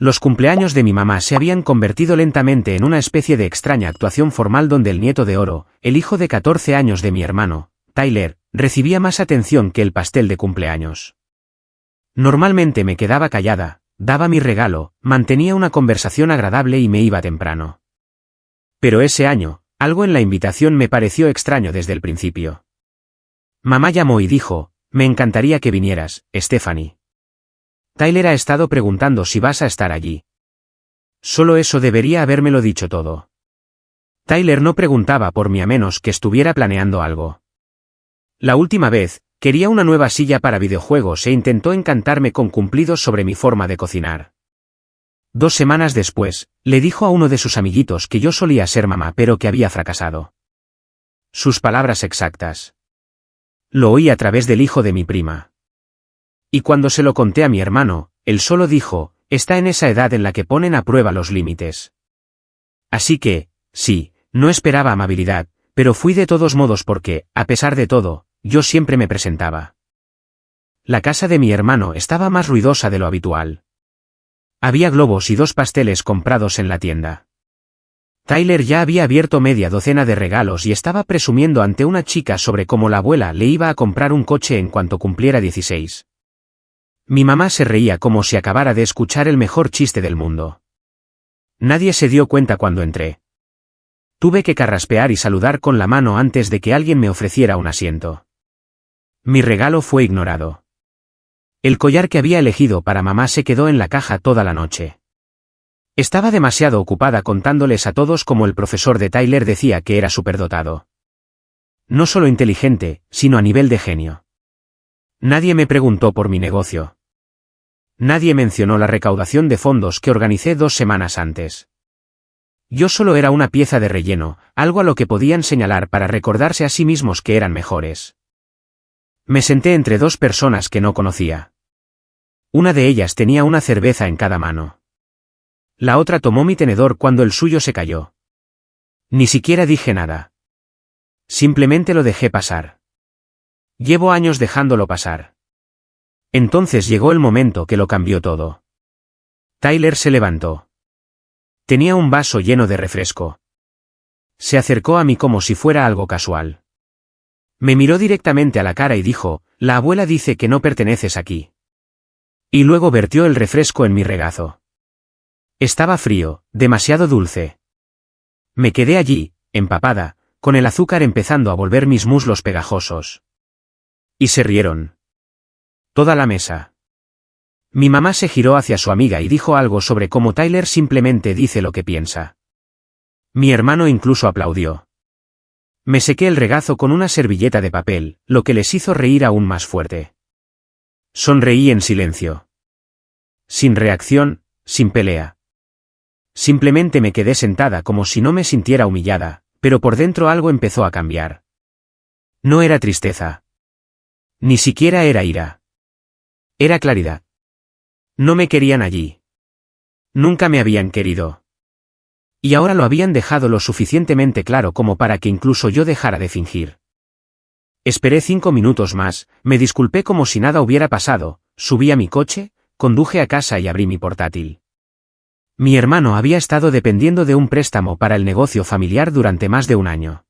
Los cumpleaños de mi mamá se habían convertido lentamente en una especie de extraña actuación formal donde el nieto de oro, el hijo de 14 años de mi hermano, Tyler, recibía más atención que el pastel de cumpleaños. Normalmente me quedaba callada, daba mi regalo, mantenía una conversación agradable y me iba temprano. Pero ese año, algo en la invitación me pareció extraño desde el principio. Mamá llamó y dijo, me encantaría que vinieras, Stephanie. Tyler ha estado preguntando si vas a estar allí. Solo eso debería habérmelo dicho todo. Tyler no preguntaba por mí a menos que estuviera planeando algo. La última vez, quería una nueva silla para videojuegos e intentó encantarme con cumplidos sobre mi forma de cocinar. 2 semanas después, le dijo a uno de sus amiguitos que yo solía ser mamá pero que había fracasado. Sus palabras exactas. Lo oí a través del hijo de mi prima. Y cuando se lo conté a mi hermano, él solo dijo, está en esa edad en la que ponen a prueba los límites. Así que, sí, no esperaba amabilidad, pero fui de todos modos porque, a pesar de todo, yo siempre me presentaba. La casa de mi hermano estaba más ruidosa de lo habitual. Había globos y 2 pasteles comprados en la tienda. Tyler ya había abierto media docena de regalos y estaba presumiendo ante una chica sobre cómo la abuela le iba a comprar un coche en cuanto cumpliera 16. Mi mamá se reía como si acabara de escuchar el mejor chiste del mundo. Nadie se dio cuenta cuando entré. Tuve que carraspear y saludar con la mano antes de que alguien me ofreciera un asiento. Mi regalo fue ignorado. El collar que había elegido para mamá se quedó en la caja toda la noche. Estaba demasiado ocupada contándoles a todos cómo el profesor de Tyler decía que era superdotado. No solo inteligente, sino a nivel de genio. Nadie me preguntó por mi negocio. Nadie mencionó la recaudación de fondos que organicé 2 semanas antes. Yo solo era una pieza de relleno, algo a lo que podían señalar para recordarse a sí mismos que eran mejores. Me senté entre 2 personas que no conocía. Una de ellas tenía una cerveza en cada mano. La otra tomó mi tenedor cuando el suyo se cayó. Ni siquiera dije nada. Simplemente lo dejé pasar. Llevo años dejándolo pasar. Entonces llegó el momento que lo cambió todo. Tyler se levantó. Tenía un vaso lleno de refresco. Se acercó a mí como si fuera algo casual. Me miró directamente a la cara y dijo, la abuela dice que no perteneces aquí. Y luego vertió el refresco en mi regazo. Estaba frío, demasiado dulce. Me quedé allí, empapada, con el azúcar empezando a volver mis muslos pegajosos. Y se rieron. Toda la mesa. Mi mamá se giró hacia su amiga y dijo algo sobre cómo Tyler simplemente dice lo que piensa. Mi hermano incluso aplaudió. Me sequé el regazo con una servilleta de papel, lo que les hizo reír aún más fuerte. Sonreí en silencio. Sin reacción, sin pelea. Simplemente me quedé sentada como si no me sintiera humillada, pero por dentro algo empezó a cambiar. No era tristeza. Ni siquiera era ira. Era claridad. No me querían allí. Nunca me habían querido. Y ahora lo habían dejado lo suficientemente claro como para que incluso yo dejara de fingir. Esperé 5 minutos más, me disculpé como si nada hubiera pasado, subí a mi coche, conduje a casa y abrí mi portátil. Mi hermano había estado dependiendo de un préstamo para el negocio familiar durante más de 1 año.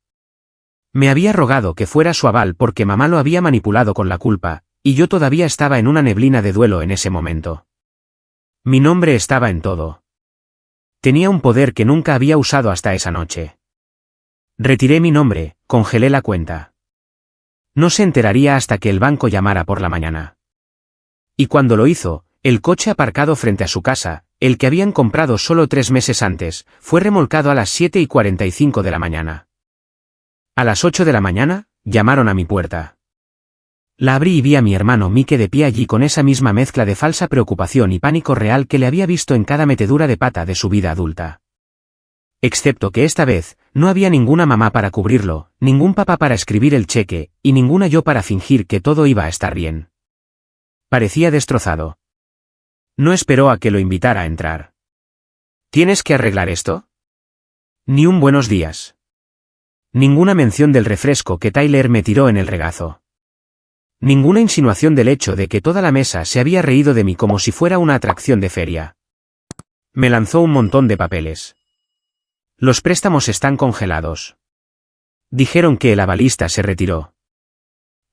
Me había rogado que fuera su aval porque mamá lo había manipulado con la culpa, y yo todavía estaba en una neblina de duelo en ese momento. Mi nombre estaba en todo. Tenía un poder que nunca había usado hasta esa noche. Retiré mi nombre, congelé la cuenta. No se enteraría hasta que el banco llamara por la mañana. Y cuando lo hizo, el coche aparcado frente a su casa, el que habían comprado solo 3 meses antes, fue remolcado a las 7:45 de la mañana. A las 8 de la mañana, llamaron a mi puerta. La abrí y vi a mi hermano Mike de pie allí con esa misma mezcla de falsa preocupación y pánico real que le había visto en cada metedura de pata de su vida adulta. Excepto que esta vez, no había ninguna mamá para cubrirlo, ningún papá para escribir el cheque, y ninguna yo para fingir que todo iba a estar bien. Parecía destrozado. No esperó a que lo invitara a entrar. ¿Tienes que arreglar esto? Ni un buenos días. Ninguna mención del refresco que Tyler me tiró en el regazo. Ninguna insinuación del hecho de que toda la mesa se había reído de mí como si fuera una atracción de feria. Me lanzó un montón de papeles. Los préstamos están congelados. Dijeron que el avalista se retiró.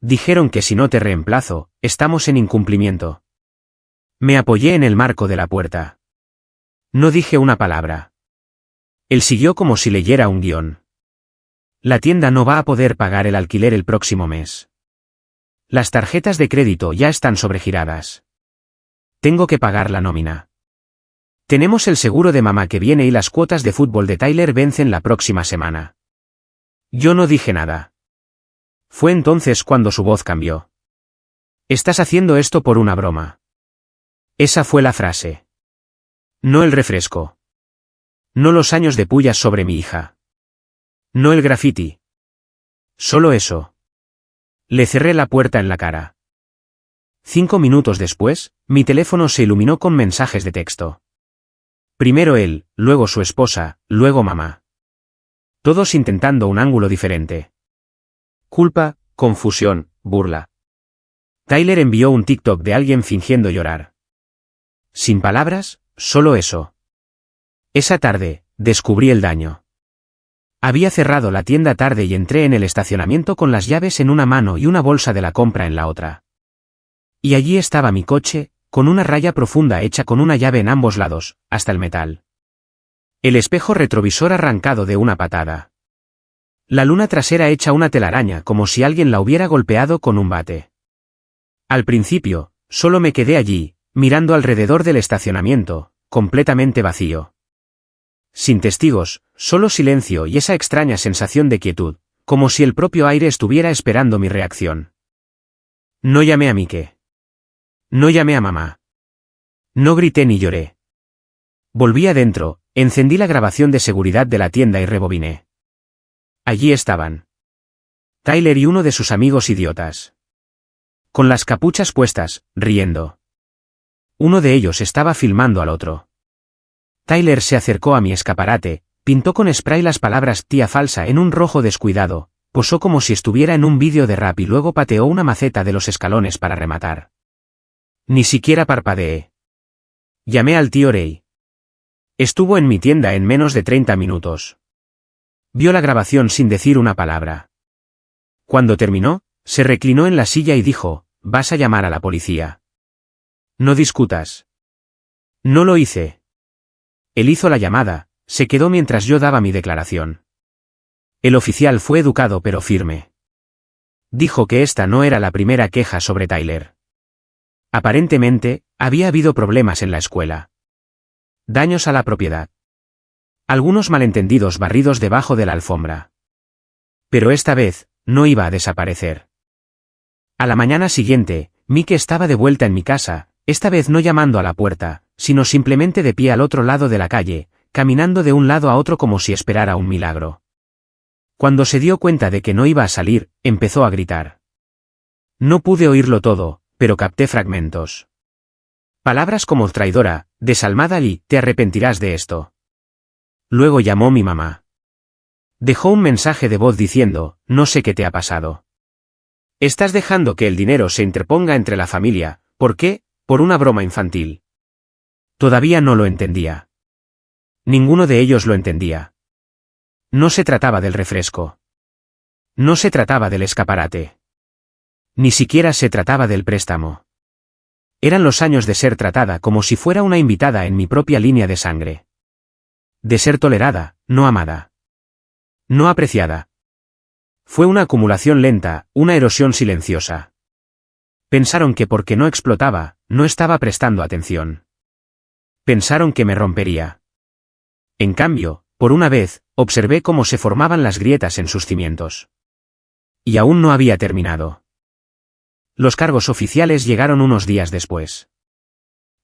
Dijeron que si no te reemplazo, estamos en incumplimiento. Me apoyé en el marco de la puerta. No dije una palabra. Él siguió como si leyera un guión. La tienda no va a poder pagar el alquiler el próximo mes. Las tarjetas de crédito ya están sobregiradas. Tengo que pagar la nómina. Tenemos el seguro de mamá que viene y las cuotas de fútbol de Tyler vencen la próxima semana. Yo no dije nada. Fue entonces cuando su voz cambió. Estás haciendo esto por una broma. Esa fue la frase. No el refresco. No los años de pullas sobre mi hija. No el graffiti. Solo eso. Le cerré la puerta en la cara. 5 minutos después, mi teléfono se iluminó con mensajes de texto. Primero él, luego su esposa, luego mamá. Todos intentando un ángulo diferente. Culpa, confusión, burla. Tyler envió un TikTok de alguien fingiendo llorar. Sin palabras, solo eso. Esa tarde, descubrí el daño. Había cerrado la tienda tarde y entré en el estacionamiento con las llaves en una mano y una bolsa de la compra en la otra. Y allí estaba mi coche, con una raya profunda hecha con una llave en ambos lados, hasta el metal. El espejo retrovisor arrancado de una patada. La luna trasera hecha una telaraña como si alguien la hubiera golpeado con un bate. Al principio, solo me quedé allí, mirando alrededor del estacionamiento, completamente vacío. Sin testigos, solo silencio y esa extraña sensación de quietud, como si el propio aire estuviera esperando mi reacción. No llamé a Mike. No llamé a mamá. No grité ni lloré. Volví adentro, encendí la grabación de seguridad de la tienda y rebobiné. Allí estaban. Tyler y uno de sus amigos idiotas. Con las capuchas puestas, riendo. Uno de ellos estaba filmando al otro. Tyler se acercó a mi escaparate, pintó con spray las palabras tía falsa en un rojo descuidado, posó como si estuviera en un vídeo de rap y luego pateó una maceta de los escalones para rematar. Ni siquiera parpadeé. Llamé al tío Ray. Estuvo en mi tienda en menos de 30 minutos. Vio la grabación sin decir una palabra. Cuando terminó, se reclinó en la silla y dijo, «¿Vas a llamar a la policía?» «No discutas». No lo hice. Él hizo la llamada, se quedó mientras yo daba mi declaración. El oficial fue educado pero firme. Dijo que esta no era la primera queja sobre Tyler. Aparentemente, había habido problemas en la escuela. Daños a la propiedad. Algunos malentendidos barridos debajo de la alfombra. Pero esta vez, no iba a desaparecer. A la mañana siguiente, Mike estaba de vuelta en mi casa, esta vez no llamando a la puerta, sino simplemente de pie al otro lado de la calle, caminando de un lado a otro como si esperara un milagro. Cuando se dio cuenta de que no iba a salir, empezó a gritar. No pude oírlo todo, pero capté fragmentos. Palabras como traidora, desalmada y te arrepentirás de esto. Luego llamó mi mamá. Dejó un mensaje de voz diciendo, no sé qué te ha pasado. Estás dejando que el dinero se interponga entre la familia, ¿por qué? Por una broma infantil. Todavía no lo entendía. Ninguno de ellos lo entendía. No se trataba del refresco. No se trataba del escaparate. Ni siquiera se trataba del préstamo. Eran los años de ser tratada como si fuera una invitada en mi propia línea de sangre. De ser tolerada, no amada. No apreciada. Fue una acumulación lenta, una erosión silenciosa. Pensaron que porque no explotaba, no estaba prestando atención. Pensaron que me rompería. En cambio, por una vez, observé cómo se formaban las grietas en sus cimientos. Y aún no había terminado. Los cargos oficiales llegaron unos días después.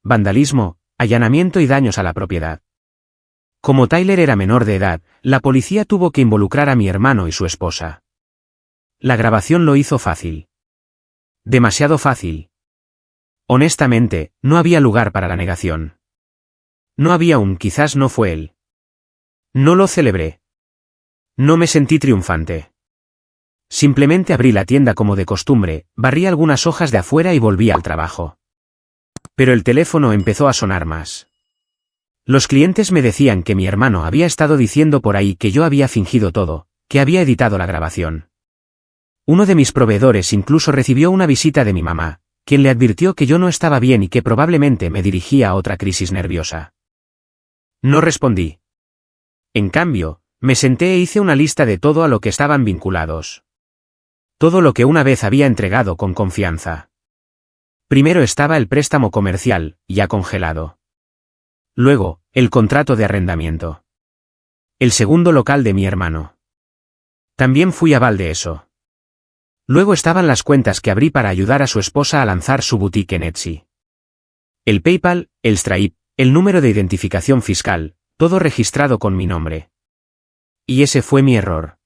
Vandalismo, allanamiento y daños a la propiedad. Como Tyler era menor de edad, la policía tuvo que involucrar a mi hermano y su esposa. La grabación lo hizo fácil. Demasiado fácil. Honestamente, no había lugar para la negación. No había quizás no fue él. No lo celebré. No me sentí triunfante. Simplemente abrí la tienda como de costumbre, barrí algunas hojas de afuera y volví al trabajo. Pero el teléfono empezó a sonar más. Los clientes me decían que mi hermano había estado diciendo por ahí que yo había fingido todo, que había editado la grabación. Uno de mis proveedores incluso recibió una visita de mi mamá, quien le advirtió que yo no estaba bien y que probablemente me dirigía a otra crisis nerviosa. No respondí. En cambio, me senté e hice una lista de todo a lo que estaban vinculados. Todo lo que una vez había entregado con confianza. Primero estaba el préstamo comercial, ya congelado. Luego, el contrato de arrendamiento. El segundo local de mi hermano. También fui aval de eso. Luego estaban las cuentas que abrí para ayudar a su esposa a lanzar su boutique en Etsy. El PayPal, el Stripe, el número de identificación fiscal, todo registrado con mi nombre. Y ese fue mi error.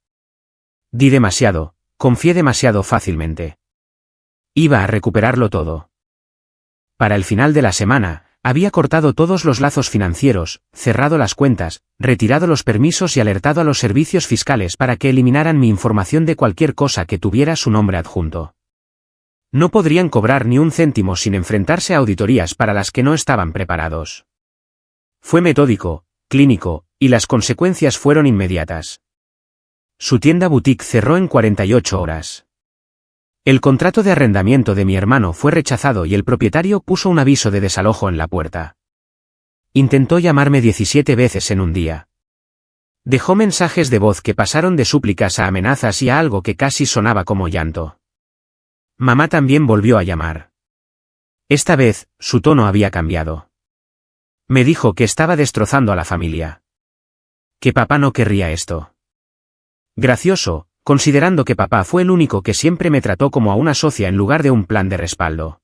Di demasiado, confié demasiado fácilmente. Iba a recuperarlo todo. Para el final de la semana, había cortado todos los lazos financieros, cerrado las cuentas, retirado los permisos y alertado a los servicios fiscales para que eliminaran mi información de cualquier cosa que tuviera su nombre adjunto. No podrían cobrar ni un céntimo sin enfrentarse a auditorías para las que no estaban preparados. Fue metódico, clínico, y las consecuencias fueron inmediatas. Su tienda boutique cerró en 48 horas. El contrato de arrendamiento de mi hermano fue rechazado y el propietario puso un aviso de desalojo en la puerta. Intentó llamarme 17 veces en un día. Dejó mensajes de voz que pasaron de súplicas a amenazas y a algo que casi sonaba como llanto. Mamá también volvió a llamar. Esta vez, su tono había cambiado. Me dijo que estaba destrozando a la familia. Que papá no querría esto. Gracioso, considerando que papá fue el único que siempre me trató como a una socia en lugar de un plan de respaldo.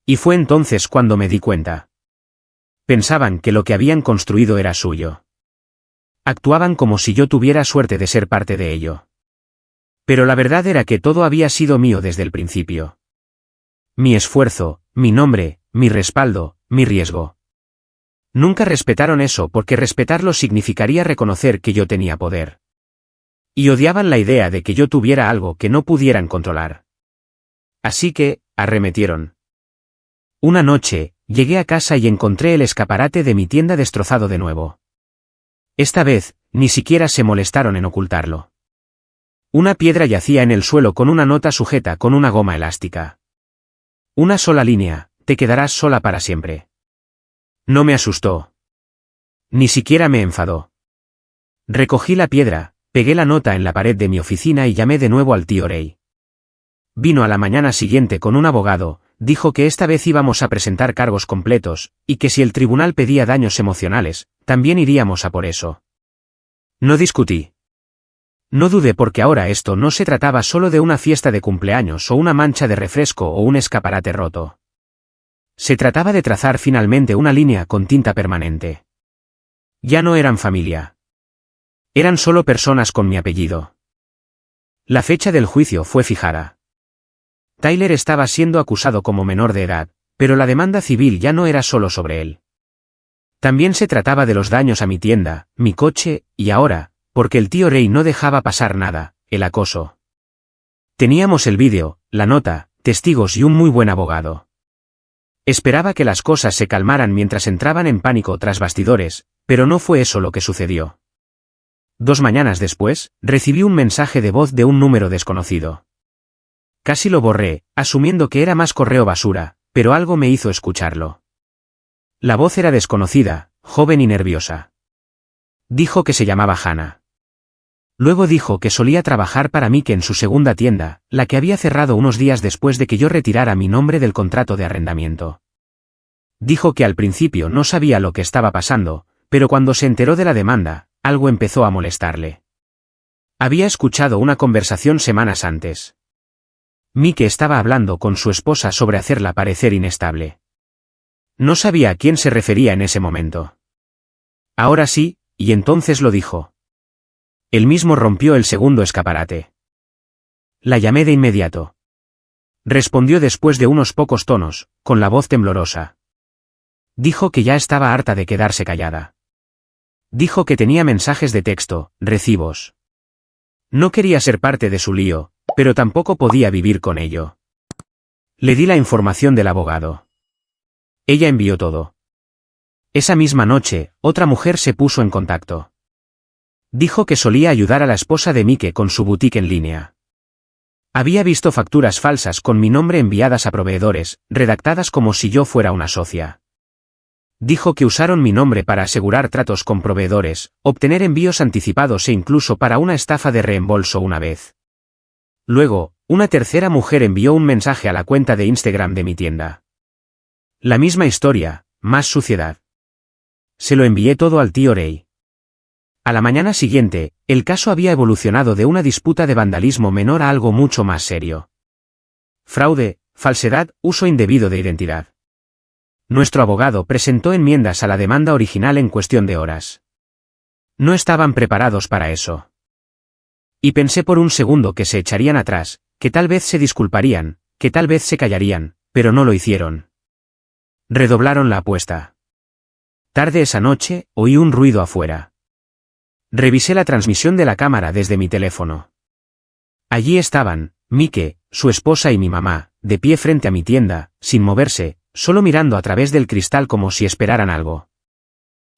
Y fue entonces cuando me di cuenta. Pensaban que lo que habían construido era suyo. Actuaban como si yo tuviera suerte de ser parte de ello. Pero la verdad era que todo había sido mío desde el principio. Mi esfuerzo, mi nombre, mi respaldo, mi riesgo. Nunca respetaron eso porque respetarlo significaría reconocer que yo tenía poder. Y odiaban la idea de que yo tuviera algo que no pudieran controlar. Así que, arremetieron. Una noche, llegué a casa y encontré el escaparate de mi tienda destrozado de nuevo. Esta vez, ni siquiera se molestaron en ocultarlo. Una piedra yacía en el suelo con una nota sujeta con una goma elástica. Una sola línea, te quedarás sola para siempre. No me asustó. Ni siquiera me enfadó. Recogí la piedra. Pegué la nota en la pared de mi oficina y llamé de nuevo al tío Ray. Vino a la mañana siguiente con un abogado, dijo que esta vez íbamos a presentar cargos completos, y que si el tribunal pedía daños emocionales, también iríamos a por eso. No discutí. No dudé porque ahora esto no se trataba solo de una fiesta de cumpleaños o una mancha de refresco o un escaparate roto. Se trataba de trazar finalmente una línea con tinta permanente. Ya no eran familia. Eran solo personas con mi apellido. La fecha del juicio fue fijada. Tyler estaba siendo acusado como menor de edad, pero la demanda civil ya no era solo sobre él. También se trataba de los daños a mi tienda, mi coche, y ahora, porque el tío Ray no dejaba pasar nada, el acoso. Teníamos el vídeo, la nota, testigos y un muy buen abogado. Esperaba que las cosas se calmaran mientras entraban en pánico tras bastidores, pero no fue eso lo que sucedió. 2 mañanas después, recibí un mensaje de voz de un número desconocido. Casi lo borré, asumiendo que era más correo basura, pero algo me hizo escucharlo. La voz era desconocida, joven y nerviosa. Dijo que se llamaba Hannah. Luego dijo que solía trabajar para Mike en su segunda tienda, la que había cerrado unos días después de que yo retirara mi nombre del contrato de arrendamiento. Dijo que al principio no sabía lo que estaba pasando, pero cuando se enteró de la demanda, algo empezó a molestarle. Había escuchado una conversación semanas antes. Mike estaba hablando con su esposa sobre hacerla parecer inestable. No sabía a quién se refería en ese momento. Ahora sí, y entonces lo dijo. Él mismo rompió el segundo escaparate. La llamé de inmediato. Respondió después de unos pocos tonos, con la voz temblorosa. Dijo que ya estaba harta de quedarse callada. Dijo que tenía mensajes de texto, recibos. No quería ser parte de su lío, pero tampoco podía vivir con ello. Le di la información del abogado. Ella envió todo. Esa misma noche, otra mujer se puso en contacto. Dijo que solía ayudar a la esposa de Mike con su boutique en línea. Había visto facturas falsas con mi nombre enviadas a proveedores, redactadas como si yo fuera una socia. Dijo que usaron mi nombre para asegurar tratos con proveedores, obtener envíos anticipados e incluso para una estafa de reembolso una vez. Luego, una tercera mujer envió un mensaje a la cuenta de Instagram de mi tienda. La misma historia, más suciedad. Se lo envié todo al tío Ray. A la mañana siguiente, el caso había evolucionado de una disputa de vandalismo menor a algo mucho más serio. Fraude, falsedad, uso indebido de identidad. Nuestro abogado presentó enmiendas a la demanda original en cuestión de horas. No estaban preparados para eso. Y pensé por un segundo que se echarían atrás, que tal vez se disculparían, que tal vez se callarían, pero no lo hicieron. Redoblaron la apuesta. Tarde esa noche, oí un ruido afuera. Revisé la transmisión de la cámara desde mi teléfono. Allí estaban, Mike, su esposa y mi mamá, de pie frente a mi tienda, sin moverse, solo mirando a través del cristal como si esperaran algo.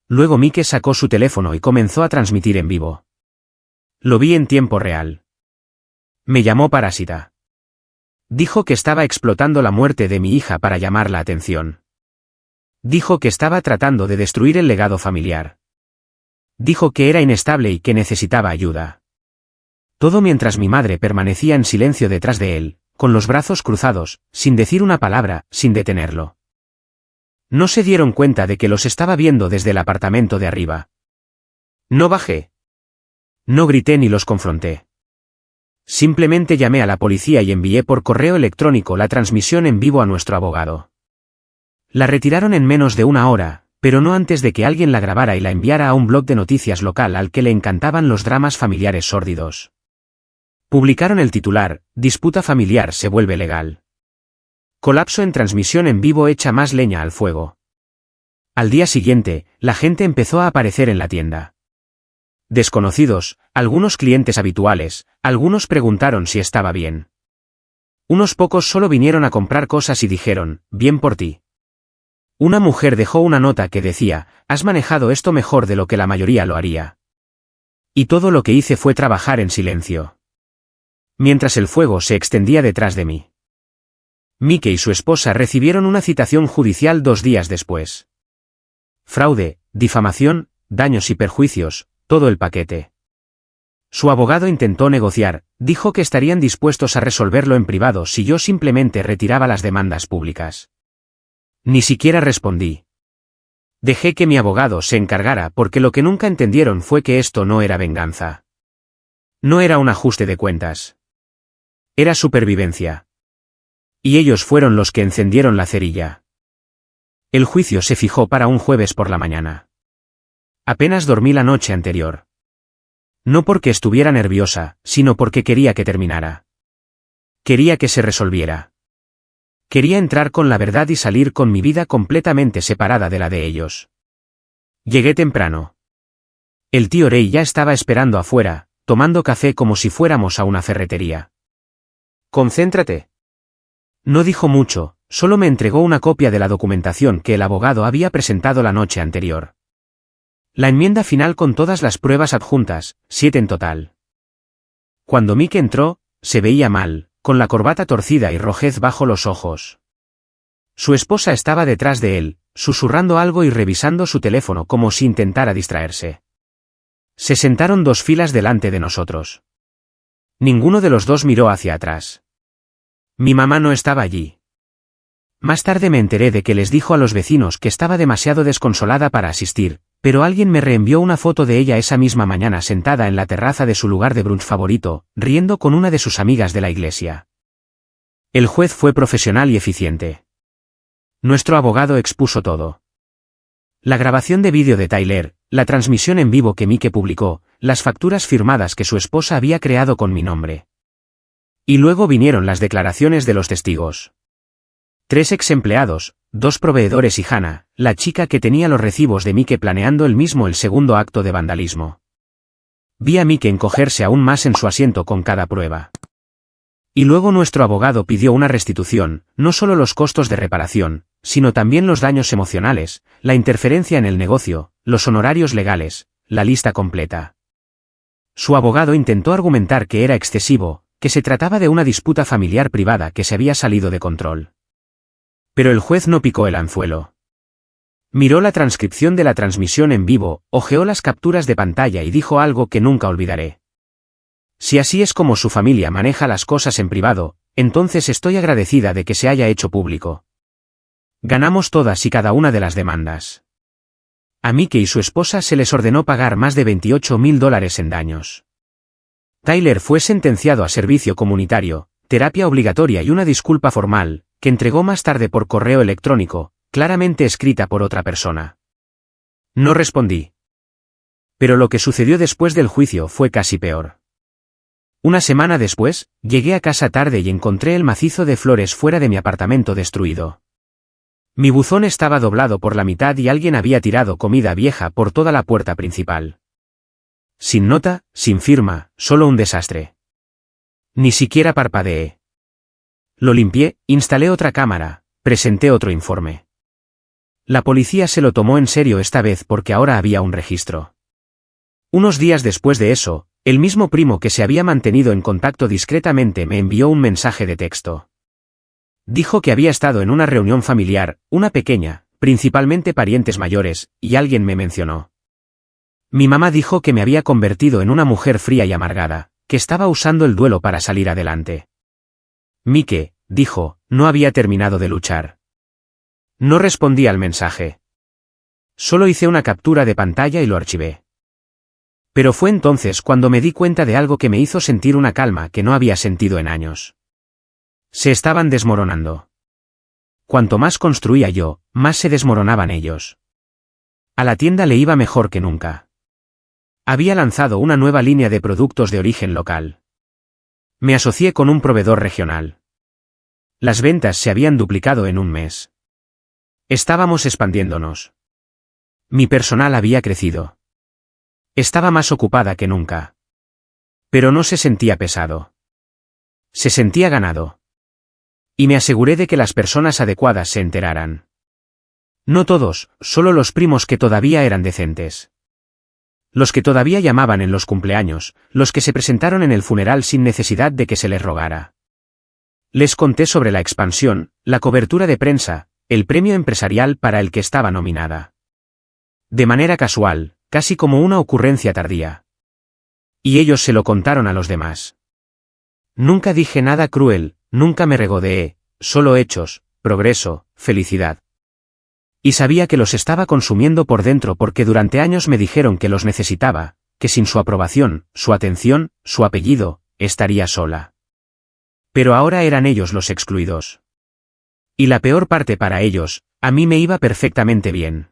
Luego Mike sacó su teléfono y comenzó a transmitir en vivo. Lo vi en tiempo real. Me llamó parásita. Dijo que estaba explotando la muerte de mi hija para llamar la atención. Dijo que estaba tratando de destruir el legado familiar. Dijo que era inestable y que necesitaba ayuda. Todo mientras mi madre permanecía en silencio detrás de él, con los brazos cruzados, sin decir una palabra, sin detenerlo. No se dieron cuenta de que los estaba viendo desde el apartamento de arriba. No bajé. No grité ni los confronté. Simplemente llamé a la policía y envié por correo electrónico la transmisión en vivo a nuestro abogado. La retiraron en menos de una hora, pero no antes de que alguien la grabara y la enviara a un blog de noticias local al que le encantaban los dramas familiares sórdidos. Publicaron el titular: Disputa familiar se vuelve legal. Colapso en transmisión en vivo echa más leña al fuego. Al día siguiente, la gente empezó a aparecer en la tienda. Desconocidos, algunos clientes habituales, algunos preguntaron si estaba bien. Unos pocos solo vinieron a comprar cosas y dijeron: bien por ti. Una mujer dejó una nota que decía: has manejado esto mejor de lo que la mayoría lo haría. Y todo lo que hice fue trabajar en silencio. Mientras el fuego se extendía detrás de mí. Mike y su esposa recibieron una citación judicial 2 días después. Fraude, difamación, daños y perjuicios, todo el paquete. Su abogado intentó negociar, dijo que estarían dispuestos a resolverlo en privado si yo simplemente retiraba las demandas públicas. Ni siquiera respondí. Dejé que mi abogado se encargara porque lo que nunca entendieron fue que esto no era venganza. No era un ajuste de cuentas. Era supervivencia. Y ellos fueron los que encendieron la cerilla. El juicio se fijó para un jueves por la mañana. Apenas dormí la noche anterior. No porque estuviera nerviosa, sino porque quería que terminara. Quería que se resolviera. Quería entrar con la verdad y salir con mi vida completamente separada de la de ellos. Llegué temprano. El tío Ray ya estaba esperando afuera, tomando café como si fuéramos a una ferretería. Concéntrate. No dijo mucho, solo me entregó una copia de la documentación que el abogado había presentado la noche anterior. La enmienda final con todas las pruebas adjuntas, 7 en total. Cuando Mike entró, se veía mal, con la corbata torcida y rojez bajo los ojos. Su esposa estaba detrás de él, susurrando algo y revisando su teléfono como si intentara distraerse. Se sentaron 2 filas delante de nosotros. Ninguno de los dos miró hacia atrás. Mi mamá no estaba allí. Más tarde me enteré de que les dijo a los vecinos que estaba demasiado desconsolada para asistir, pero alguien me reenvió una foto de ella esa misma mañana sentada en la terraza de su lugar de brunch favorito, riendo con una de sus amigas de la iglesia. El juez fue profesional y eficiente. Nuestro abogado expuso todo. La grabación de vídeo de Tyler, la transmisión en vivo que Mike publicó, las facturas firmadas que su esposa había creado con mi nombre. Y luego vinieron las declaraciones de los testigos. 3 ex empleados, 2 proveedores y Hannah, la chica que tenía los recibos de Mike planeando el segundo acto de vandalismo. Vi a Mike encogerse aún más en su asiento con cada prueba. Y luego nuestro abogado pidió una restitución, no solo los costos de reparación, sino también los daños emocionales, la interferencia en el negocio, los honorarios legales, la lista completa. Su abogado intentó argumentar que era excesivo, que se trataba de una disputa familiar privada que se había salido de control. Pero el juez no picó el anzuelo. Miró la transcripción de la transmisión en vivo, hojeó las capturas de pantalla y dijo algo que nunca olvidaré. Si así es como su familia maneja las cosas en privado, entonces estoy agradecida de que se haya hecho público. Ganamos todas y cada una de las demandas. A Mike y su esposa se les ordenó pagar más de $28.000 en daños. Tyler fue sentenciado a servicio comunitario, terapia obligatoria y una disculpa formal, que entregó más tarde por correo electrónico, claramente escrita por otra persona. No respondí. Pero lo que sucedió después del juicio fue casi peor. Una semana después, llegué a casa tarde y encontré el macizo de flores fuera de mi apartamento destruido. Mi buzón estaba doblado por la mitad y alguien había tirado comida vieja por toda la puerta principal. Sin nota, sin firma, solo un desastre. Ni siquiera parpadeé. Lo limpié, instalé otra cámara, presenté otro informe. La policía se lo tomó en serio esta vez porque ahora había un registro. Unos días después de eso, el mismo primo que se había mantenido en contacto discretamente me envió un mensaje de texto. Dijo que había estado en una reunión familiar, una pequeña, principalmente parientes mayores, y alguien me mencionó. Mi mamá dijo que me había convertido en una mujer fría y amargada, que estaba usando el duelo para salir adelante. Mike, dijo, no había terminado de luchar. No respondí al mensaje. Solo hice una captura de pantalla y lo archivé. Pero fue entonces cuando me di cuenta de algo que me hizo sentir una calma que no había sentido en años. Se estaban desmoronando. Cuanto más construía yo, más se desmoronaban ellos. A la tienda le iba mejor que nunca. Había lanzado una nueva línea de productos de origen local. Me asocié con un proveedor regional. Las ventas se habían duplicado en un mes. Estábamos expandiéndonos. Mi personal había crecido. Estaba más ocupada que nunca. Pero no se sentía pesado. Se sentía ganado. Y me aseguré de que las personas adecuadas se enteraran. No todos, solo los primos que todavía eran decentes. Los que todavía llamaban en los cumpleaños, los que se presentaron en el funeral sin necesidad de que se les rogara. Les conté sobre la expansión, la cobertura de prensa, el premio empresarial para el que estaba nominada. De manera casual, casi como una ocurrencia tardía. Y ellos se lo contaron a los demás. Nunca dije nada cruel, nunca me regodeé, solo hechos, progreso, felicidad. Y sabía que los estaba consumiendo por dentro porque durante años me dijeron que los necesitaba, que sin su aprobación, su atención, su apellido, estaría sola. Pero ahora eran ellos los excluidos. Y la peor parte para ellos, a mí me iba perfectamente bien.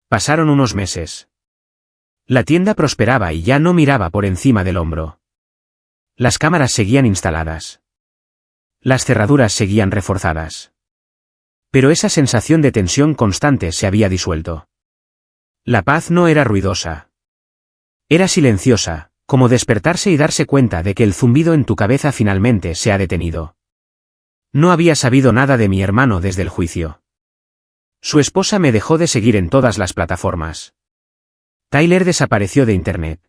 Pasaron unos meses. La tienda prosperaba y ya no miraba por encima del hombro. Las cámaras seguían instaladas. Las cerraduras seguían reforzadas. Pero esa sensación de tensión constante se había disuelto. La paz no era ruidosa. Era silenciosa, como despertarse y darse cuenta de que el zumbido en tu cabeza finalmente se ha detenido. No había sabido nada de mi hermano desde el juicio. Su esposa me dejó de seguir en todas las plataformas. Tyler desapareció de Internet.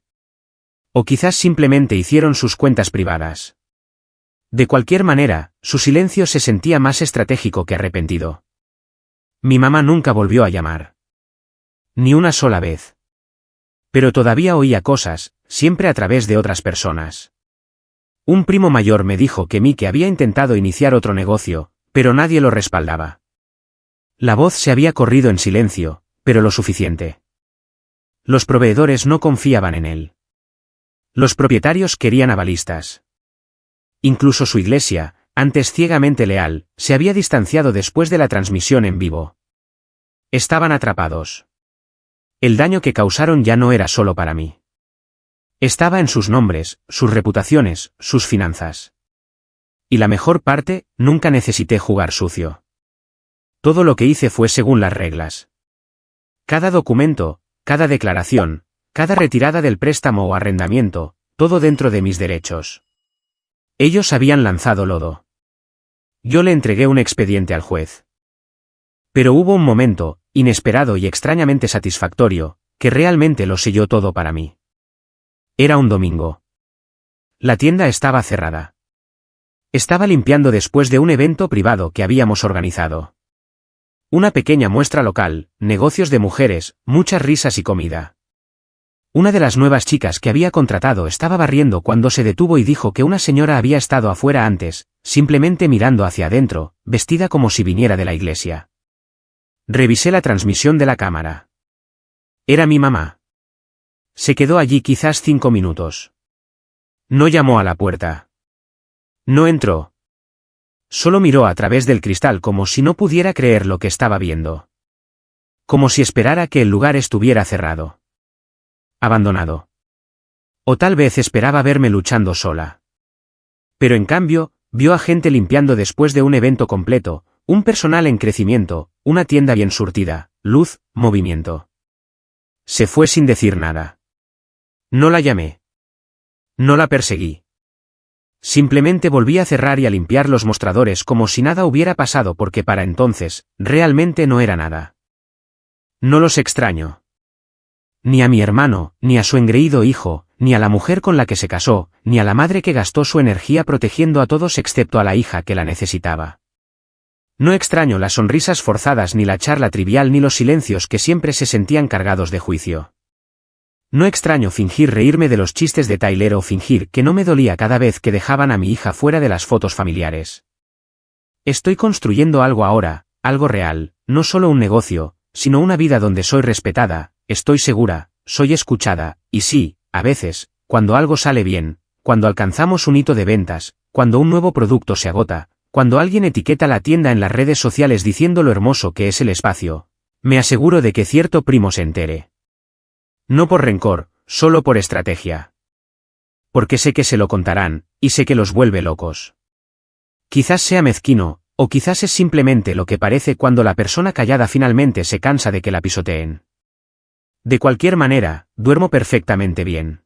O quizás simplemente hicieron sus cuentas privadas. De cualquier manera, su silencio se sentía más estratégico que arrepentido. Mi mamá nunca volvió a llamar. Ni una sola vez. Pero todavía oía cosas, siempre a través de otras personas. Un primo mayor me dijo que Mike había intentado iniciar otro negocio, pero nadie lo respaldaba. La voz se había corrido en silencio, pero lo suficiente. Los proveedores no confiaban en él. Los propietarios querían avalistas. Incluso su iglesia, antes ciegamente leal, se había distanciado después de la transmisión en vivo. Estaban atrapados. El daño que causaron ya no era solo para mí. Estaba en sus nombres, sus reputaciones, sus finanzas. Y la mejor parte, nunca necesité jugar sucio. Todo lo que hice fue según las reglas. Cada documento, cada declaración, cada retirada del préstamo o arrendamiento, todo dentro de mis derechos. Ellos habían lanzado lodo. Yo le entregué un expediente al juez. Pero hubo un momento, inesperado y extrañamente satisfactorio, que realmente lo selló todo para mí. Era un domingo. La tienda estaba cerrada. Estaba limpiando después de un evento privado que habíamos organizado. Una pequeña muestra local, negocios de mujeres, muchas risas y comida. Una de las nuevas chicas que había contratado estaba barriendo cuando se detuvo y dijo que una señora había estado afuera antes, simplemente mirando hacia adentro, vestida como si viniera de la iglesia. Revisé la transmisión de la cámara. Era mi mamá. Se quedó allí quizás 5 minutos. No llamó a la puerta. No entró. Solo miró a través del cristal como si no pudiera creer lo que estaba viendo. Como si esperara que el lugar estuviera cerrado. Abandonado. O tal vez esperaba verme luchando sola. Pero en cambio, vio a gente limpiando después de un evento completo, un personal en crecimiento, una tienda bien surtida, luz, movimiento. Se fue sin decir nada. No la llamé. No la perseguí. Simplemente volví a cerrar y a limpiar los mostradores como si nada hubiera pasado porque para entonces, realmente no era nada. No los extraño. Ni a mi hermano, ni a su engreído hijo, ni a la mujer con la que se casó, ni a la madre que gastó su energía protegiendo a todos excepto a la hija que la necesitaba. No extraño las sonrisas forzadas ni la charla trivial ni los silencios que siempre se sentían cargados de juicio. No extraño fingir reírme de los chistes de Tyler o fingir que no me dolía cada vez que dejaban a mi hija fuera de las fotos familiares. Estoy construyendo algo ahora, algo real, no solo un negocio, sino una vida donde soy respetada, estoy segura, soy escuchada, y sí, a veces, cuando algo sale bien, cuando alcanzamos un hito de ventas, cuando un nuevo producto se agota, cuando alguien etiqueta la tienda en las redes sociales diciendo lo hermoso que es el espacio, me aseguro de que cierto primo se entere. No por rencor, solo por estrategia. Porque sé que se lo contarán, y sé que los vuelve locos. Quizás sea mezquino, o quizás es simplemente lo que parece cuando la persona callada finalmente se cansa de que la pisoteen. De cualquier manera, duermo perfectamente bien.